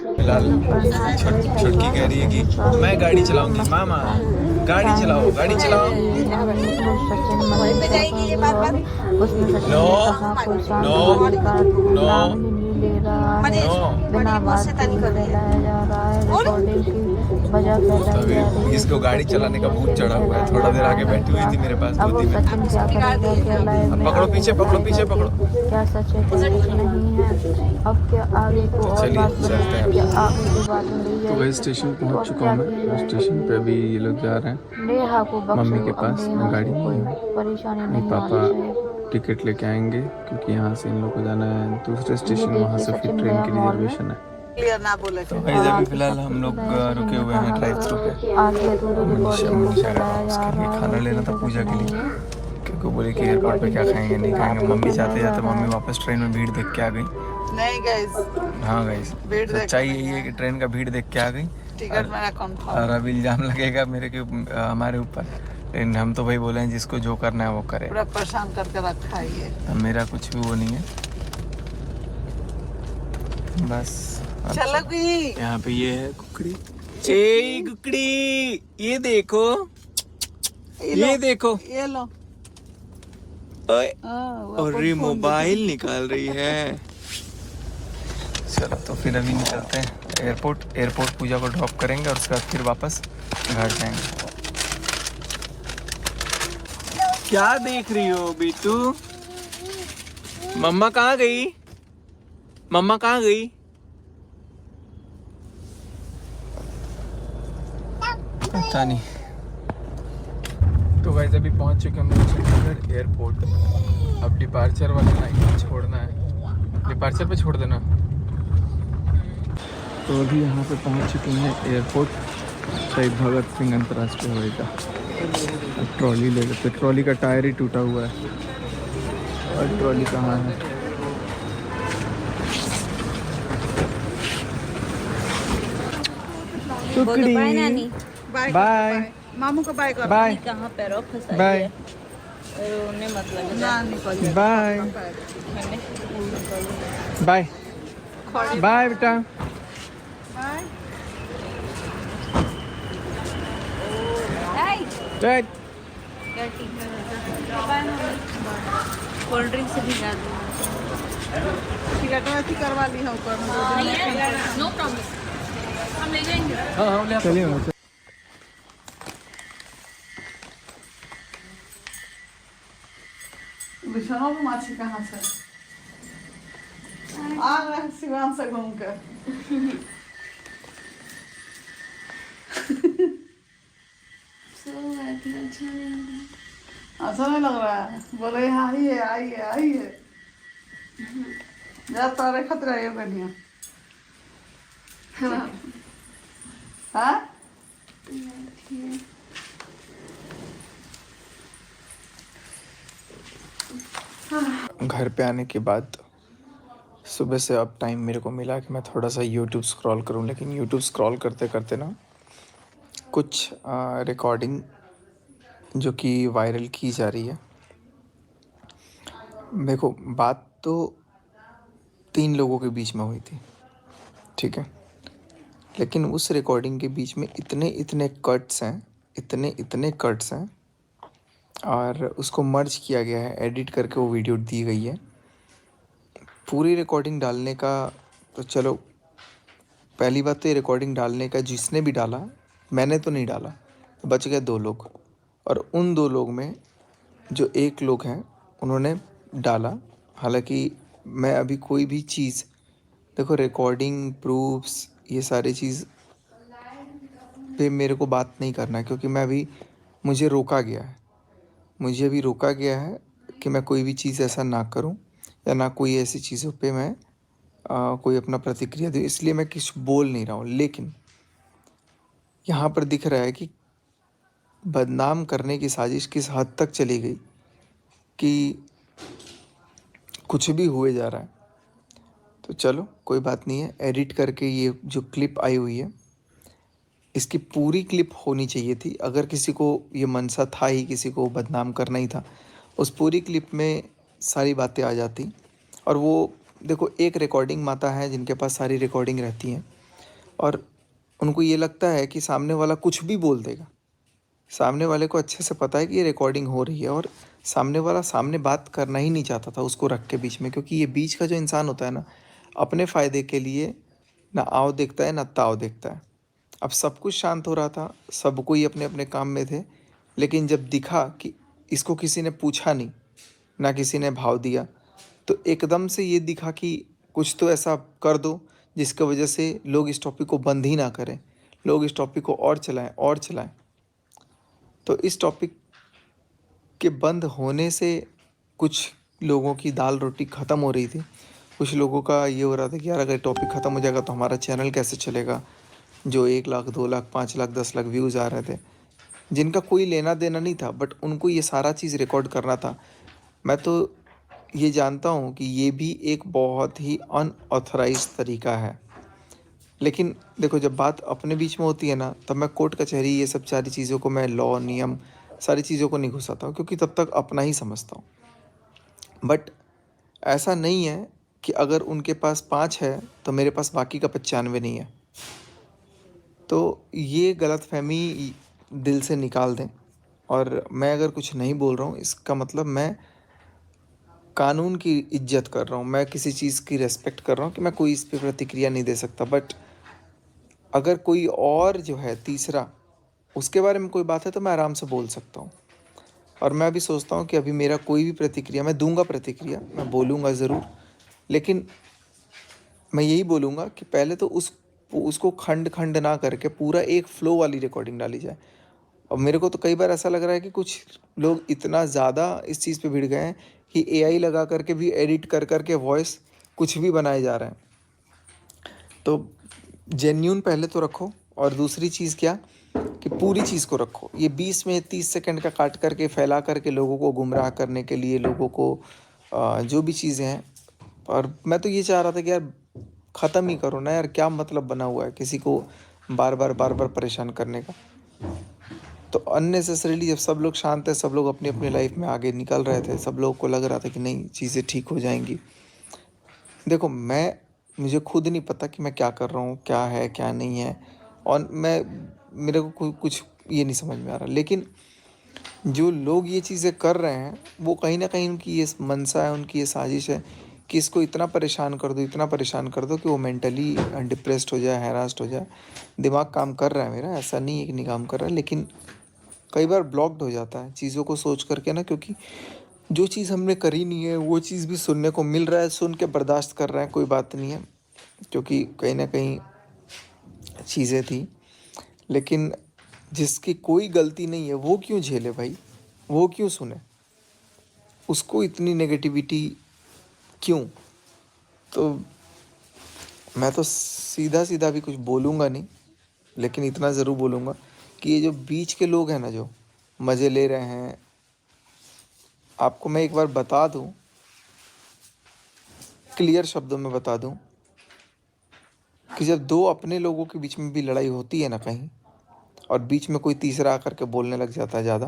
फिलहाल छुटकी कह रही है कि मैं गाड़ी चलाऊंगी, मामा गाड़ी चलाओ गाड़ी चलाओ। सचिन वहीं पे मनेठा जाएगी ये का बात बात। ब्लॉग। उसमें सचिन नो ने कहा कोई नो शांतवादी का नो नाम ही नहीं ले रहा है, नो। बिना बड़ी बहुत बात शैतानी दूर कर रही है। फैलाया जा रहा है, बोल। रिकॉर्डिंग की वजह फैलाई जा रही अभी है, इसको गाड़ी सोशल चलाने का मीडिया भूत से चढ़ा हुआ है, फैलाया थोड़ा जा देर रहा आगे है। बैठी हुई क्या थी मेरे पास अब गोदी में। सचिन क्या बिगाड़ करेगा, देगी क्या हम। लाइव अब में पकड़ो आगे पीछे पकड़ो बताएगा पीछे कि पकड़ो। क्या सच है क्या सच नहीं है। अब क्या आगे को तो और चलिए बात चलते बनेगी, क्या हैं। आगे को बात बढ़ी तो वही जाएगी, स्टेशन तो पहुंच अब चुका क्या हूँ मैं, किया और स्टेशन पे जाएगा। अभी ये लोग जा रहे हैं नेहा को बख्श मम्मी दो, के अब पास। नेहा गाड़ी से नहीं कोई है, परेशानी नहीं नहीं पापा आनी चाहिए। टिकट लेके आएंगे क्योंकि यहाँ से इन लोग को जाना है दूसरे ये स्टेशन, वहाँ देखिए से फिर सचिन ट्रेन गया की मॉल में रिजर्वेशन है। क्लियर ना बोले तो थे। भाई और अभी आके फिलहाल सबको हम लोग बताया। सचिन रुके ने हुए हैं कहा ड्राइव थ्रू पे। कि आगे पूरी मनीषा रिकॉर्डिंग को मनीषा का फैलाया जा उसके लिए रहा है, खाना बल्कि लेना था ऐसा पूजा कुछ के नहीं लिए, है। क्योंकि बोले कि एयरपोर्ट पे क्या खाएंगे नहीं खाएंगे। मम्मी जाते जाते मम्मी वापस ट्रेन में भीड़ देख के आ गई। नहीं गाइस, हाँ गाइस, भीड़ देखने सच्चाई नहीं यही है है। कि ट्रेन का भीड़ देख के आ गई। टिकट और मेरा कंफर्म और है। अभी इल्ज़ाम लगेगा मेरे के हमारे ऊपर, लेकिन हम तो भाई बोले हैं जिसको जो करना है वो करे। पूरा परेशान करके रखा है ये। अब मेरा कुछ भी वो नहीं है, बस। अब चलो भी। यहाँ पे ये है कुकड़ी। ए कुकड़ी, ये देखो ये देखो। ये लो। ओए, वो और अपन फोन मोबाइल निकाल रही है। चलो तो फिर अभी निकलते हैं एयरपोर्ट। एयरपोर्ट पूजा को ड्रॉप करेंगे और उसके बाद फिर वापस घर जाएंगे। क्या देख रही हो बीटू? मम्मा कहाँ गई? मम्मा कहाँ गई? पता नहीं। तो गाइस अभी पहुंच चुके हम लोग चंडीगढ़ एयरपोर्ट। अब डिपार्चर वाला लाइन छोड़ना है, डिपार्चर पे छोड़ देना। तो अभी यहाँ पे पहुंच चुके हैं एयरपोर्ट शहीद भगत सिंह अंतर्राष्ट्रीय हवाई अड्डा। अब ट्रॉली ले लेते। ट्रॉली का टायर ही टूटा हुआ है, और ट्रॉली कहाँ है? कुकड़ी बाय नानी। बाय बाय मामू को बाय कर। बाय कहाँ पैरों फंसाई बाय है, रोने मतलब ना निकल बाय बाय बाय बेटा। बाय। जय। कोल्ड ड्रिंक से भी ज़्यादा। टिकट अथी करवा ली हम कर। नो प्रॉमिस, हम ले जाएंगे। हाँ चलिए ना। बिछौनों पे माछी कहाँ से आ रहे हैं सिवान से घूम कर। अच्छा नहीं लग रहा है? बोले आइए आइए आइए। जा तारे खतरा ये बढ़िया। हाँ घर पे आने के बाद सुबह से अब टाइम मेरे को मिला कि मैं थोड़ा सा यूट्यूब स्क्रॉल करूं, लेकिन यूट्यूब स्क्रॉल करते करते ना कुछ रिकॉर्डिंग जो कि वायरल की जा रही है। देखो बात तो 3 लोगों के बीच में हुई थी, ठीक है, लेकिन उस रिकॉर्डिंग के बीच में इतने इतने कट्स हैं, इतने इतने कट्स हैं, और उसको मर्ज किया गया है, एडिट करके वो वीडियो दी गई है। पूरी रिकॉर्डिंग डालने का तो चलो, पहली बात तो ये रिकॉर्डिंग डालने का जिसने भी डाला, मैंने तो नहीं डाला, तो बच गए 2 लोग। और उन 2 लोग में जो 1 लोग हैं उन्होंने डाला। हालांकि मैं अभी कोई भी चीज़, देखो रिकॉर्डिंग प्रूफ्स ये सारी चीज़ पे मेरे को बात नहीं करना है, क्योंकि मैं अभी, मुझे रोका गया है, मुझे अभी रोका गया है कि मैं कोई भी चीज़ ऐसा ना करूं, या ना कोई ऐसी चीज़ों पे मैं कोई अपना प्रतिक्रिया दूं, इसलिए मैं कुछ बोल नहीं रहा हूं। लेकिन यहाँ पर दिख रहा है कि बदनाम करने की साजिश किस हद तक चली गई कि कुछ भी हुए जा रहा है। तो चलो कोई बात नहीं है, एडिट करके ये जो क्लिप आई हुई है, इसकी पूरी क्लिप होनी चाहिए थी। अगर किसी को ये मनसा था ही, किसी को बदनाम करना ही था, उस पूरी क्लिप में सारी बातें आ जाती। और वो देखो, एक रिकॉर्डिंग माता है जिनके पास सारी रिकॉर्डिंग रहती हैं, और उनको ये लगता है कि सामने वाला कुछ भी बोल देगा। सामने वाले को अच्छे से पता है कि ये रिकॉर्डिंग हो रही है और सामने वाला सामने बात करना ही नहीं चाहता था उसको रख के बीच में, क्योंकि ये बीच का जो इंसान होता है ना, अपने फ़ायदे के लिए ना आओ देखता है ना ताव देखता है। अब सब कुछ शांत हो रहा था, सब कोई अपने अपने काम में थे, लेकिन जब दिखा कि इसको किसी ने पूछा नहीं, ना किसी ने भाव दिया, तो एकदम से ये दिखा कि कुछ तो ऐसा कर दो जिसकी वजह से लोग इस टॉपिक को बंद ही ना करें, लोग इस टॉपिक को और चलाएं और चलाएं। तो इस टॉपिक के बंद होने से कुछ लोगों की दाल रोटी ख़त्म हो रही थी। कुछ लोगों का ये हो रहा था कि यार अगर टॉपिक ख़त्म हो जाएगा तो हमारा चैनल कैसे चलेगा, जो 1 लाख 2 लाख 5 लाख 10 लाख व्यूज़ आ रहे थे, जिनका कोई लेना देना नहीं था, बट उनको ये सारा चीज़ रिकॉर्ड करना था। मैं तो ये जानता हूँ कि ये भी एक बहुत ही अनऑथराइज तरीका है, लेकिन देखो जब बात अपने बीच में होती है ना, तब मैं कोर्ट कचहरी ये सब सारी चीज़ों को, मैं लॉ नियम सारी चीज़ों को नहीं घुसाता हूँ, क्योंकि तब तक अपना ही समझता हूँ। बट ऐसा नहीं है कि अगर उनके पास 5 है तो मेरे पास बाकी का 95 नहीं है। तो ये गलतफ़हमी दिल से निकाल दें। और मैं अगर कुछ नहीं बोल रहा हूँ, इसका मतलब मैं कानून की इज्जत कर रहा हूँ, मैं किसी चीज़ की रिस्पेक्ट कर रहा हूँ कि मैं कोई इस पे प्रतिक्रिया नहीं दे सकता। बट अगर कोई और जो है तीसरा, उसके बारे में कोई बात है तो मैं आराम से बोल सकता हूँ। और मैं अभी सोचता हूँ कि अभी मेरा कोई भी प्रतिक्रिया, मैं दूंगा प्रतिक्रिया, मैं बोलूँगा ज़रूर, लेकिन मैं यही बोलूँगा कि पहले तो उसको खंड खंड ना करके पूरा एक फ़्लो वाली रिकॉर्डिंग डाली जाए। और मेरे को तो कई बार ऐसा लग रहा है कि कुछ लोग इतना ज़्यादा इस चीज़ पे भिड़ गए हैं कि एआई लगा करके भी एडिट कर करके वॉइस कुछ भी बनाए जा रहे हैं। तो जेन्यून पहले तो रखो, और दूसरी चीज़ क्या कि पूरी चीज़ को रखो। ये 20 में 30 सेकंड का काट करके फैला करके लोगों को गुमराह करने के लिए, लोगों को जो भी चीज़ें हैं। और मैं तो ये चाह रहा था कि यार ख़त्म ही करो ना यार, क्या मतलब बना हुआ है किसी को बार बार परेशान करने का। तो अननेसेसरीली जब सब लोग शांत है, सब लोग अपनी अपनी लाइफ में आगे निकल रहे थे, सब लोगों को लग रहा था कि नहीं चीज़ें ठीक हो जाएंगी। देखो मुझे खुद नहीं पता कि मैं क्या कर रहा हूँ, क्या है क्या नहीं है, और मेरे को कुछ ये नहीं समझ में आ रहा। लेकिन जो लोग ये चीज़ें कर रहे हैं, वो कहीं ना कहीं उनकी ये मंशा है, उनकी ये साजिश है कि इसको इतना परेशान कर दो, इतना परेशान कर दो कि वो मेंटली डिप्रेस्ड हो जाए, हैरास्ड हो जाए। दिमाग काम कर रहा है मेरा, ऐसा नहीं है कि नहीं काम कर रहा है, लेकिन कई बार ब्लॉक्ड हो जाता है चीज़ों को सोच करके ना, क्योंकि जो चीज़ हमने करी नहीं है वो चीज़ भी सुनने को मिल रहा है, सुन के बर्दाश्त कर रहे हैं, कोई बात नहीं है, क्योंकि कहीं ना कहीं चीज़ें थी। लेकिन जिसकी कोई गलती नहीं है वो क्यों झेले भाई, वो क्यों सुने, उसको इतनी नेगेटिविटी क्यों? तो मैं तो सीधा सीधा भी कुछ बोलूँगा नहीं, लेकिन इतना ज़रूर बोलूँगा कि ये जो बीच के लोग हैं ना, जो मज़े ले रहे हैं, आपको मैं एक बार बता दूं, क्लियर शब्दों में बता दूं कि जब दो अपने लोगों के बीच में भी लड़ाई होती है ना कहीं, और बीच में कोई तीसरा आकर के बोलने लग जाता है ज़्यादा,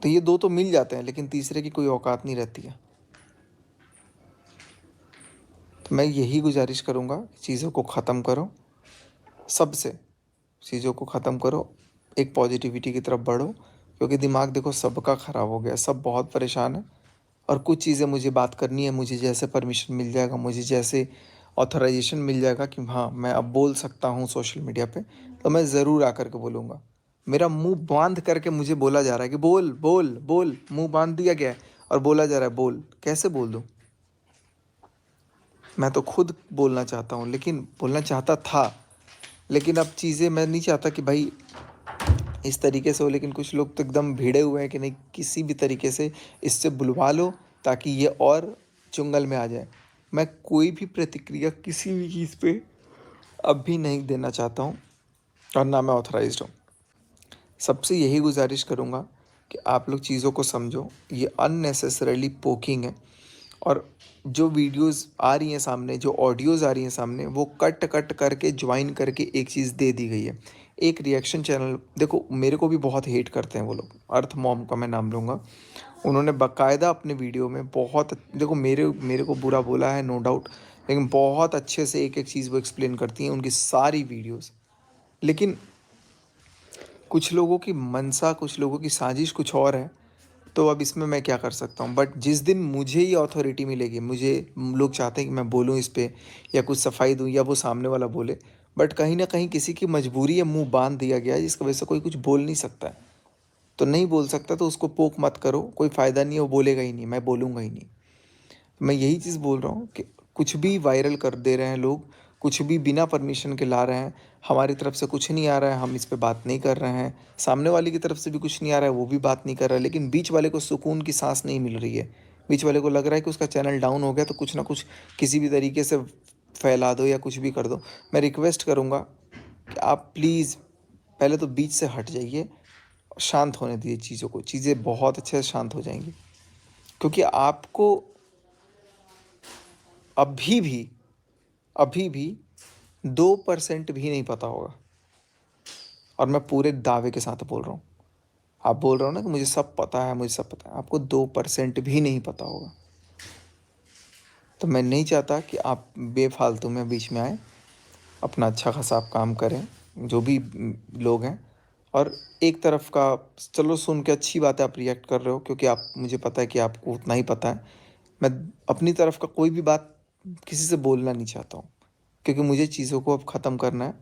तो ये दो तो मिल जाते हैं, लेकिन तीसरे की कोई औकात नहीं रहती है। तो मैं यही गुजारिश करूँगा, चीज़ों को ख़त्म करो, सबसे चीज़ों को ख़त्म करो, एक पॉजिटिविटी की तरफ बढ़ो, क्योंकि दिमाग देखो सबका ख़राब हो गया, सब बहुत परेशान है। और कुछ चीज़ें मुझे बात करनी है, मुझे जैसे परमिशन मिल जाएगा, मुझे जैसे ऑथराइजेशन मिल जाएगा कि हाँ मैं अब बोल सकता हूँ सोशल मीडिया पे, तो मैं ज़रूर आकर के बोलूँगा। मेरा मुंह बांध करके मुझे बोला जा रहा है कि बोल बोल बोल, मुंह बांध दिया गया है और बोला जा रहा है बोल, कैसे बोल दूँ? मैं तो खुद बोलना चाहता हूँ, लेकिन बोलना चाहता था, लेकिन अब चीज़ें मैं नहीं चाहता कि भाई इस तरीके से हो। लेकिन कुछ लोग तो एकदम भिड़े हुए हैं कि नहीं किसी भी तरीके से इससे बुलवा लो ताकि ये और चुंगल में आ जाए। मैं कोई भी प्रतिक्रिया किसी भी चीज़ पे अब भी नहीं देना चाहता हूँ, और ना मैं ऑथराइज्ड हूँ। सबसे यही गुजारिश करूँगा कि आप लोग चीज़ों को समझो, ये अननेसेसरीली पोकिंग है। और जो वीडियोस आ रही हैं सामने, जो ऑडियोज़ आ रही हैं सामने, वो कट कट करके ज्वाइन करके एक चीज़ दे दी गई है। एक रिएक्शन चैनल, देखो मेरे को भी बहुत हेट करते हैं वो लोग, अर्थ मॉम का मैं नाम लूँगा। उन्होंने बाकायदा अपने वीडियो में बहुत, देखो मेरे को बुरा बोला है नो डाउट, लेकिन बहुत अच्छे से एक एक चीज़ वो एक्सप्लेन करती हैं, उनकी सारी वीडियोस। लेकिन कुछ लोगों की मंशा, कुछ लोगों की साजिश कुछ और है, तो अब इसमें मैं क्या कर सकता हूँ। बट जिस दिन मुझे ये अथॉरिटी मिलेगी, मुझे लोग चाहते हैं कि मैं बोलूँ इस पे या कुछ सफाई दूँ या वो सामने वाला बोले, बट कहीं ना कहीं किसी की मजबूरी है, मुंह बांध दिया गया है, जिसकी वजह से कोई कुछ बोल नहीं सकता है। तो नहीं बोल सकता तो उसको पोक मत करो, कोई फ़ायदा नहीं है, वो बोलेगा ही नहीं, मैं बोलूँगा ही नहीं। मैं यही चीज़ बोल रहा हूँ कि कुछ भी वायरल कर दे रहे हैं लोग, कुछ भी बिना परमिशन के ला रहे हैं, हमारी तरफ से कुछ नहीं आ रहा है, हम इस पे बात नहीं कर रहे हैं, सामने वाले की तरफ से भी कुछ नहीं आ रहा है, वो भी बात नहीं कर रहा है, लेकिन बीच वाले को सुकून की सांस नहीं मिल रही है। बीच वाले को लग रहा है कि उसका चैनल डाउन हो गया तो कुछ ना कुछ किसी भी तरीके से फैला दो या कुछ भी कर दो। मैं रिक्वेस्ट करूँगा कि आप प्लीज़ पहले तो बीच से हट जाइए और शांत होने दीजिए चीज़ों को, चीज़ें बहुत अच्छे से शांत हो जाएंगी। क्योंकि आपको अभी भी अभी भी 2% भी नहीं पता होगा, और मैं पूरे दावे के साथ बोल रहा हूँ। आप बोल रहे हो ना कि मुझे सब पता है, मुझे सब पता है, आपको 2% भी नहीं पता होगा। तो मैं नहीं चाहता कि आप बेफालतू में बीच में आए, अपना अच्छा खासा आप काम करें, जो भी लोग हैं। और एक तरफ का चलो सुन के अच्छी बात है, आप रिएक्ट कर रहे हो क्योंकि आप, मुझे पता है कि आपको उतना ही पता है। मैं अपनी तरफ का कोई भी बात किसी से बोलना नहीं चाहता हूँ, क्योंकि मुझे चीज़ों को अब ख़त्म करना है।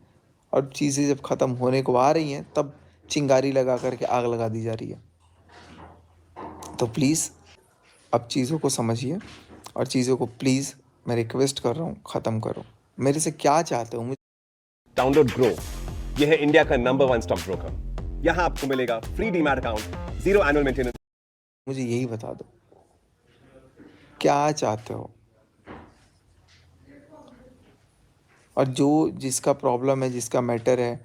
और चीज़ें जब ख़त्म होने को आ रही हैं तब चिंगारी लगा करके आग लगा दी जा रही है। तो प्लीज़ अब चीज़ों को समझिए और चीज़ों को प्लीज़ मैं रिक्वेस्ट कर रहा हूँ, ख़त्म करो। मेरे से क्या चाहते हो? डाउनलोड ग्रो, यह है इंडिया का नंबर 1 स्टॉक ब्रोकर। यहां आपको मिलेगा free demat account, zero annual maintenance. मुझे यही बता दो, क्या चाहते हो? और जो जिसका प्रॉब्लम है, जिसका मैटर है,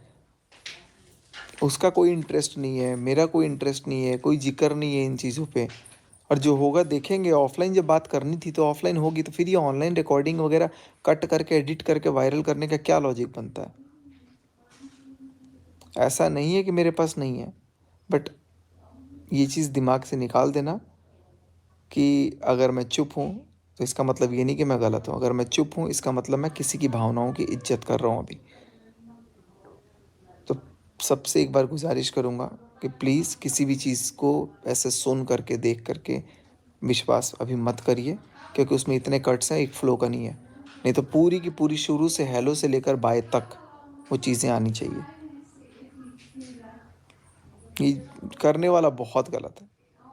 उसका कोई इंटरेस्ट नहीं है, मेरा कोई इंटरेस्ट नहीं है, कोई जिक्र नहीं है इन चीज़ों पे। और जो होगा देखेंगे। ऑफलाइन जब बात करनी थी तो ऑफलाइन होगी, तो फिर ये ऑनलाइन रिकॉर्डिंग वगैरह कट करके एडिट करके वायरल करने का क्या लॉजिक बनता है? ऐसा नहीं है कि मेरे पास नहीं है, बट ये चीज़ दिमाग से निकाल देना कि अगर मैं चुप हूँ तो इसका मतलब ये नहीं कि मैं गलत हूँ। अगर मैं चुप हूँ इसका मतलब मैं किसी की भावनाओं की इज्जत कर रहा हूँ अभी। तो सबसे एक बार गुजारिश करूँगा कि प्लीज़ किसी भी चीज़ को ऐसे सुन करके, देख करके विश्वास अभी मत करिए, क्योंकि उसमें इतने कट्स हैं, एक फ्लो का नहीं है। नहीं तो पूरी की पूरी शुरू से हेलो से लेकर बाय तक वो चीज़ें आनी चाहिए। ये करने वाला बहुत गलत है।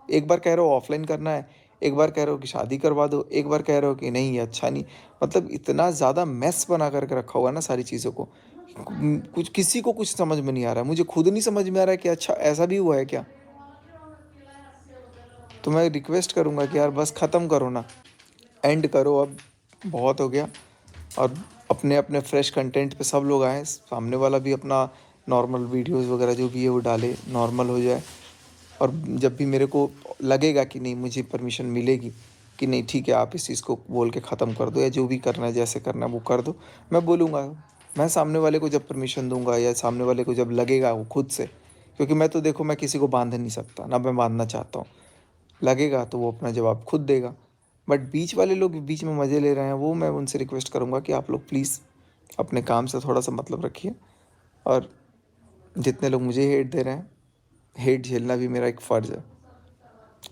एक बार कह रहे हो ऑफलाइन करना है, एक बार कह रहे हो कि शादी करवा दो, एक बार कह रहे हो कि नहीं ये अच्छा नहीं। मतलब इतना ज़्यादा मैस बना करके रखा हुआ है ना सारी चीज़ों को, कुछ किसी को कुछ समझ में नहीं आ रहा है। मुझे खुद नहीं समझ में आ रहा है कि अच्छा ऐसा भी हुआ है क्या। तो मैं रिक्वेस्ट करूँगा कि यार बस ख़त्म करो ना, एंड करो अब, बहुत हो गया। और अपने अपने फ्रेश कंटेंट पे सब लोग आएँ, सामने वाला भी अपना नॉर्मल वीडियोस वगैरह जो भी है वो डाले, नॉर्मल हो जाए। और जब भी मेरे को लगेगा कि नहीं मुझे परमिशन मिलेगी कि नहीं ठीक है आप इस चीज़ को बोल के ख़त्म कर दो, या जो भी करना है जैसे करना है वो कर दो, मैं बोलूँगा। मैं सामने वाले को जब परमिशन दूंगा या सामने वाले को जब लगेगा वो खुद से, क्योंकि मैं तो देखो मैं किसी को बांध नहीं सकता, ना मैं बांधना चाहता हूँ। लगेगा तो वो अपना जवाब खुद देगा। बट बीच वाले लोग बीच में मज़े ले रहे हैं, वो मैं उनसे रिक्वेस्ट करूँगा कि आप लोग प्लीज़ अपने काम से थोड़ा सा मतलब रखिए। और जितने लोग मुझे हेट दे रहे हैं, हेट झेलना भी मेरा एक फ़र्ज़ है।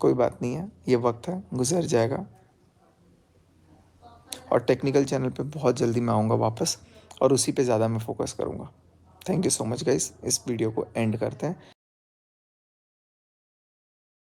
कोई बात नहीं है, ये वक्त है, गुजर जाएगा। और टेक्निकल चैनल पे बहुत जल्दी मैं आऊँगा वापस, और उसी पे ज़्यादा मैं फोकस करूँगा। Thank you so much guys, इस वीडियो को एंड करते हैं।